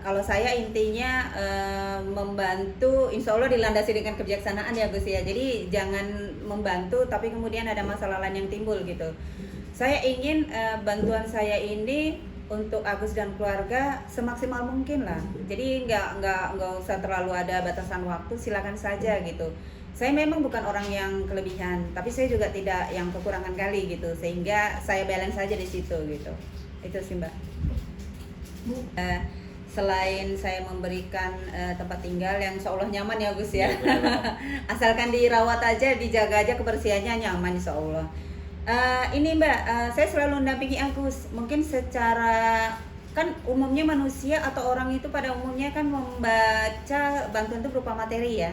Kalau saya intinya membantu, insya Allah dilandasi dengan kebijaksanaan ya Gus ya. Jadi jangan membantu tapi kemudian ada masalah lain yang timbul gitu. Saya ingin bantuan saya ini untuk Agus dan keluarga semaksimal mungkin lah. Jadi nggak usah terlalu ada batasan waktu, silakan saja gitu. Saya memang bukan orang yang kelebihan, tapi saya juga tidak yang kekurangan kali gitu, sehingga saya balance saja di situ gitu. Itu sih Mbak. Selain saya memberikan tempat tinggal yang insya Allah nyaman ya Gus ya, asalkan dirawat aja, dijaga aja kebersihannya nyaman insya Allah. Ini Mbak, saya selalu mendampingi Agus. Mungkin secara kan umumnya manusia atau orang itu pada umumnya kan membaca bantuan itu berupa materi ya.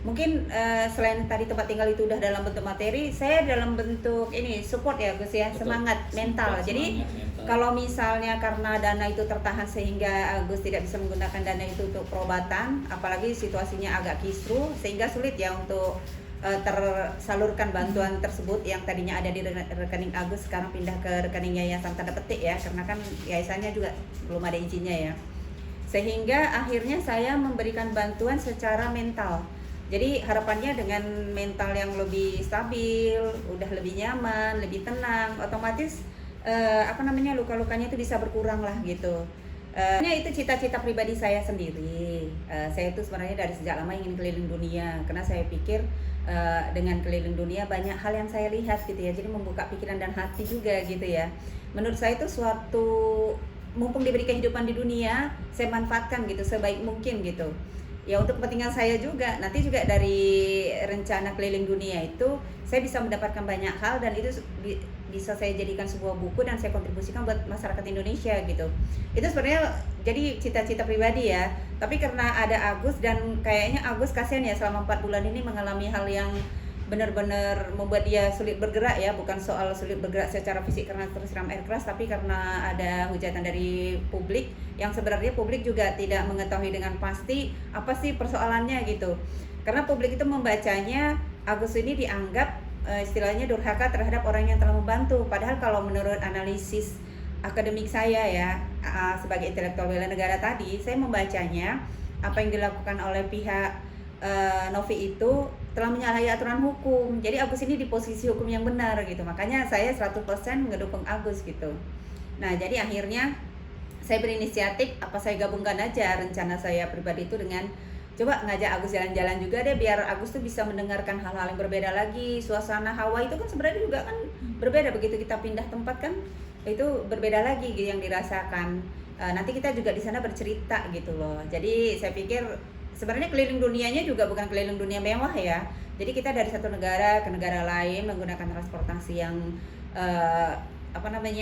Mungkin selain tadi tempat tinggal itu udah dalam bentuk materi, saya dalam bentuk ini support ya Gus ya, semangat mental. Jadi kalau misalnya karena dana itu tertahan sehingga Agus tidak bisa menggunakan dana itu untuk perobatan, apalagi situasinya agak kisruh sehingga sulit ya untuk tersalurkan bantuan tersebut yang tadinya ada di rekening Agus sekarang pindah ke rekening yayasan tanda petik ya, karena kan yayasannya juga belum ada izinnya ya. Sehingga akhirnya saya memberikan bantuan secara mental. Jadi harapannya dengan mental yang lebih stabil, udah lebih nyaman, lebih tenang, otomatis luka-lukanya itu bisa berkurang lah gitu. Itu cita-cita pribadi saya sendiri. Saya itu sebenarnya dari sejak lama ingin keliling dunia, karena saya pikir dengan keliling dunia banyak hal yang saya lihat gitu ya, jadi membuka pikiran dan hati juga gitu ya. Menurut saya itu suatu, mumpung diberi kehidupan di dunia, saya manfaatkan gitu sebaik mungkin gitu ya, untuk kepentingan saya juga. Nanti juga dari rencana keliling dunia itu saya bisa mendapatkan banyak hal, dan itu bisa saya jadikan sebuah buku dan saya kontribusikan buat masyarakat Indonesia gitu. Itu sebenarnya jadi cita-cita pribadi ya. Tapi karena ada Agus, dan kayaknya Agus kasihan ya selama 4 bulan ini mengalami hal yang benar-benar membuat dia sulit bergerak ya, bukan soal sulit bergerak secara fisik karena tersiram air keras, tapi karena ada hujatan dari publik yang sebenarnya publik juga tidak mengetahui dengan pasti apa sih persoalannya gitu. Karena publik itu membacanya Agus ini dianggap istilahnya durhaka terhadap orang yang telah membantu, padahal kalau menurut analisis akademik saya ya, sebagai intelektual bela negara tadi, saya membacanya apa yang dilakukan oleh pihak Novi itu telah menyalahi aturan hukum. Jadi Agus ini di posisi hukum yang benar gitu. Makanya saya 100% mendukung Agus gitu. Nah, jadi akhirnya saya berinisiatif, apa saya gabungkan aja rencana saya pribadi itu dengan coba ngajak Agus jalan-jalan juga deh, biar Agus tuh bisa mendengarkan hal-hal yang berbeda lagi. Suasana hawa itu kan sebenarnya juga kan berbeda, begitu kita pindah tempat kan itu berbeda lagi gitu yang dirasakan. Nanti kita juga di sana bercerita gitu loh. Jadi saya pikir sebenarnya keliling dunianya juga bukan keliling dunia mewah ya. Jadi kita dari satu negara ke negara lain menggunakan transportasi yang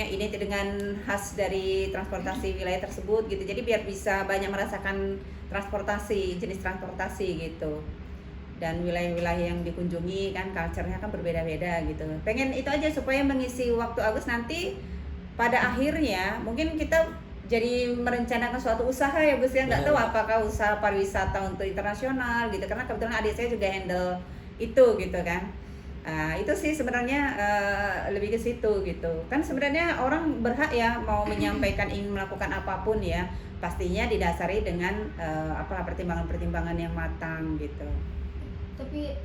identik dengan khas dari transportasi wilayah tersebut gitu. Jadi biar bisa banyak merasakan transportasi, jenis transportasi gitu. Dan wilayah-wilayah yang dikunjungi kan culture-nya kan berbeda-beda gitu. Pengen itu aja supaya mengisi waktu Agus nanti pada akhirnya mungkin kita jadi merencanakan suatu usaha ya Gus ya, nggak tahu apakah usaha pariwisata untuk internasional gitu, karena kebetulan adik saya juga handle itu gitu kan. Itu sih sebenarnya lebih ke situ gitu kan. Sebenarnya orang berhak ya mau menyampaikan ingin melakukan apapun ya, pastinya didasari dengan pertimbangan-pertimbangan yang matang gitu. Tapi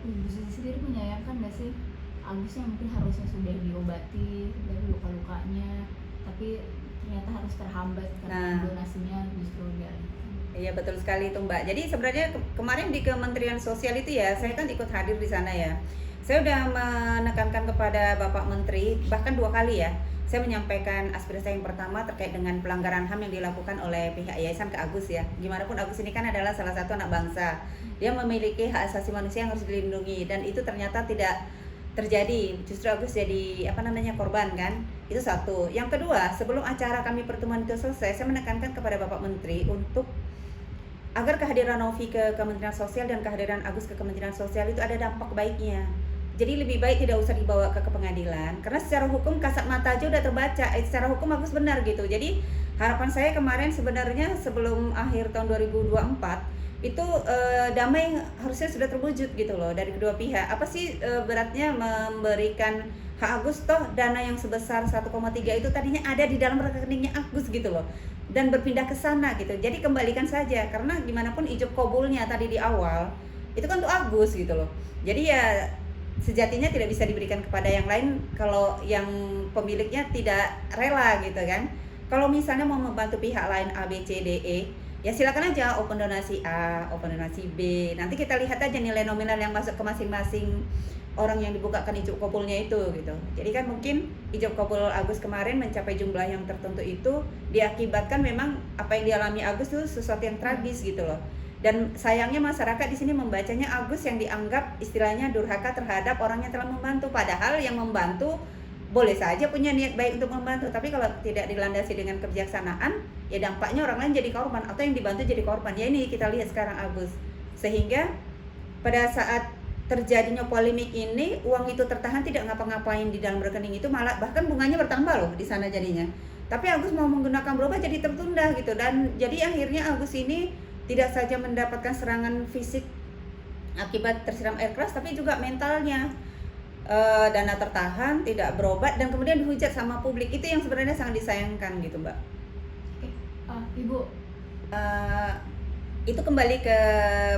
Bu Susi sendiri menyayangkan nggak sih Agusnya mungkin harusnya sudah diobati dari luka-lukanya, tapi ternyata harus terhambat karena donasinya justru dialihkan. Iya betul sekali itu Mbak. Jadi sebenarnya kemarin di Kementerian Sosial itu ya, saya kan ikut hadir di sana ya. Saya udah menekankan kepada Bapak Menteri bahkan 2 kali ya. Saya menyampaikan aspirasi yang pertama terkait dengan pelanggaran HAM yang dilakukan oleh pihak yayasan ke Agus ya. Gimana pun Agus ini kan adalah salah satu anak bangsa. Dia memiliki hak asasi manusia yang harus dilindungi, dan itu ternyata tidak terjadi, justru Agus jadi korban kan. Itu satu. Yang kedua, sebelum acara kami pertemuan itu selesai, saya menekankan kepada Bapak Menteri untuk agar kehadiran Novi ke Kementerian Sosial dan kehadiran Agus ke Kementerian Sosial itu ada dampak baiknya. Jadi lebih baik tidak usah dibawa ke pengadilan, karena secara hukum kasat mata aja udah terbaca, secara hukum Agus benar gitu. Jadi harapan saya kemarin sebenarnya sebelum akhir tahun 2024 itu damai harusnya sudah terwujud gitu loh dari kedua pihak. Apa sih beratnya memberikan hak Agus, toh dana yang sebesar 1,3 itu tadinya ada di dalam rekeningnya Agus gitu loh, dan berpindah ke sana gitu. Jadi kembalikan saja, karena gimana pun ijab kabulnya tadi di awal itu kan untuk Agus gitu loh. Jadi ya sejatinya tidak bisa diberikan kepada yang lain kalau yang pemiliknya tidak rela gitu kan. Kalau misalnya mau membantu pihak lain A B C D E, ya silakan aja open donasi A, open donasi B. Nanti kita lihat aja nilai nominal yang masuk ke masing-masing orang yang dibukakan ijab kabulnya itu gitu. Jadi kan mungkin ijab kabul Agus kemarin mencapai jumlah yang tertentu itu diakibatkan memang apa yang dialami Agus itu sesuatu yang tragis gitu loh. Dan sayangnya masyarakat di sini membacanya Agus yang dianggap istilahnya durhaka terhadap orang yang telah membantu, padahal yang membantu boleh saja punya niat baik untuk membantu, tapi kalau tidak dilandasi dengan kebijaksanaan, ya dampaknya orang lain jadi korban atau yang dibantu jadi korban. Ya ini kita lihat sekarang Agus. Sehingga pada saat terjadinya polemik ini, uang itu tertahan tidak ngapa-ngapain di dalam rekening itu, malah bahkan bunganya bertambah loh di sana jadinya. Tapi Agus mau menggunakan berubah jadi tertunda gitu, dan jadi akhirnya Agus ini tidak saja mendapatkan serangan fisik akibat tersiram air keras, tapi juga mentalnya. Dana tertahan, tidak berobat, dan kemudian dihujat sama publik. Itu yang sebenarnya sangat disayangkan gitu Mbak. Ibu, itu kembali ke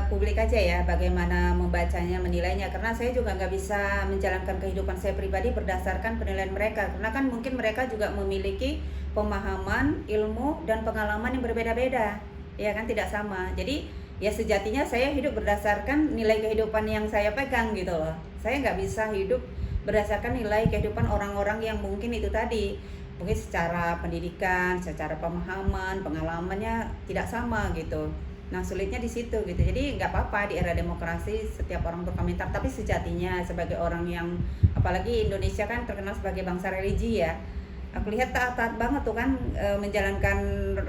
publik aja ya, bagaimana membacanya, menilainya. Karena saya juga nggak bisa menjalankan kehidupan saya pribadi berdasarkan penilaian mereka, karena kan mungkin mereka juga memiliki pemahaman, ilmu, dan pengalaman yang berbeda-beda, ya kan, tidak sama. Jadi ya sejatinya saya hidup berdasarkan nilai kehidupan yang saya pegang gitu loh. Saya nggak bisa hidup berdasarkan nilai kehidupan orang-orang yang mungkin itu tadi, mungkin secara pendidikan, secara pemahaman, pengalamannya tidak sama gitu. Nah sulitnya di situ gitu. Jadi nggak apa-apa di era demokrasi setiap orang berkomentar, tapi sejatinya sebagai orang yang, apalagi Indonesia kan terkenal sebagai bangsa religi ya, aku lihat taat-taat banget tuh kan, menjalankan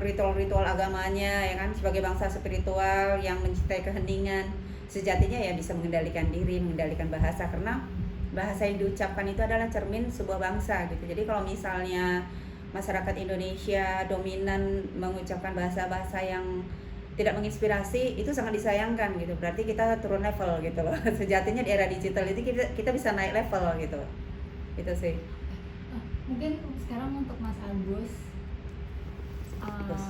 ritual-ritual agamanya ya kan, sebagai bangsa spiritual yang mencintai keheningan. Sejatinya ya bisa mengendalikan diri, mengendalikan bahasa, karena bahasa yang diucapkan itu adalah cermin sebuah bangsa gitu. Jadi kalau misalnya masyarakat Indonesia dominan mengucapkan bahasa-bahasa yang tidak menginspirasi, itu sangat disayangkan gitu. Berarti kita turun level gitu loh. Sejatinya di era digital itu kita bisa naik level gitu. Itu sih. mungkin sekarang untuk Mas Agus, Agus.